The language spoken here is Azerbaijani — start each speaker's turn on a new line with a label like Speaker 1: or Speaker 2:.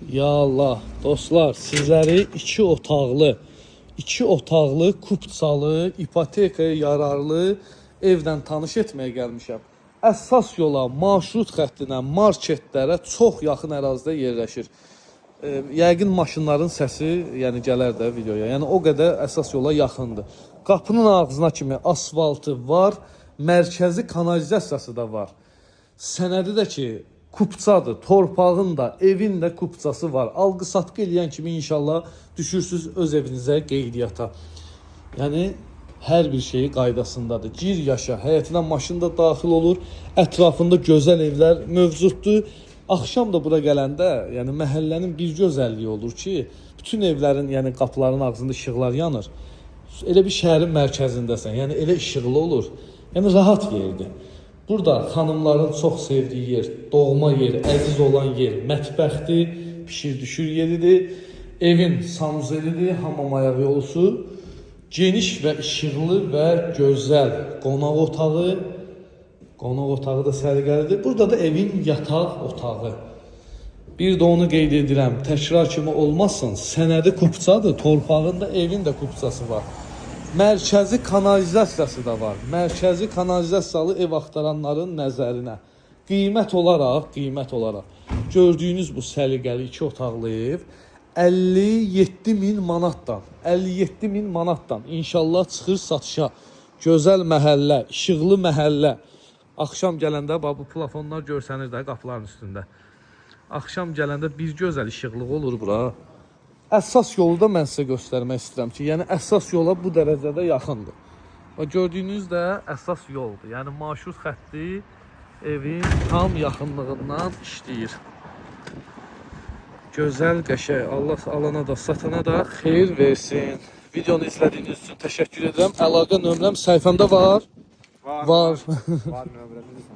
Speaker 1: Ya Allah, dostlar, sizləri iki otaqlı, kupçalı, ipotekaya yararlı evdən tanış etməyə gəlmişəm. Əsas yola, marşrut xəttinə, marketlərə çox yaxın ərazidə yerləşir. Yəqin maşınların səsi, yəni gələr də videoya. Yəni o qədər əsas yola yaxındır. Qapının ağzına kimi asfaltı var, mərkəzi kanalizasiyası da var. Sənədi də ki, kupçadır, torpağın da, evin də kupçası var. Alqı-satqı eləyən kimi inşallah düşürsüz öz evinizə qeydiyyata. Yəni hər bir şeyi qaydasındadır. Gir yaşa, həyətinə maşın da daxil olur, ətrafında gözəl evlər mövcuddur. Axşam da bura gələndə, yəni məhəllənin bir gözəlliyi olur ki, bütün evlərin, yəni qapıların ağzında işıqlar yanır. Elə bir şəhərin mərkəzindəsən, yəni elə işıqlı olur. Yəni rahat yerdir. Burada xanımların çox sevdiyi yer, doğma yer, əziz olan yer, mətbəxdir, pişir-düşür yeridir. Evin sanuzelidir, hamam ayağı yolusu. Geniş və işıqlı və gözəl qonaq otağı. Qonaq otağı da səliqəlidir. Burada da evin yataq otağı. Bir də onu qeyd edirəm, təkrar kimi olmazsın, sənədi kupçadır, torpağında evin də kupçası var. Mərkəzi kanalizasiyası da var. Mərkəzi kanalizasiyalı ev axtaranların nəzərinə. Qiymət olaraq gördüyünüz bu səliqəli iki otaqlı ev 57.000 manatdan, 57.000 manatdan inşallah çıxır satışa. Gözəl məhəllə, işıqlı məhəllə. Axşam gələndə bu plafonlar görsənir də qapıların üstündə. Axşam gələndə bir gözəl işıqlıq olur bura. Əsas yolu da mən sizə göstərmək istəyirəm ki, yəni əsas yola bu dərəcədə yaxındır. Və gördüyünüz də əsas yoldur. Yəni marşrut xətti evin tam yaxınlığından işləyir. Gözəl, qəşəng. Allah alana da, satana da xeyir versin. Videonu izlədiyiniz üçün təşəkkür edirəm. Əlaqə nömrəm səhifəmdə var. Var. Var nömrəmiz.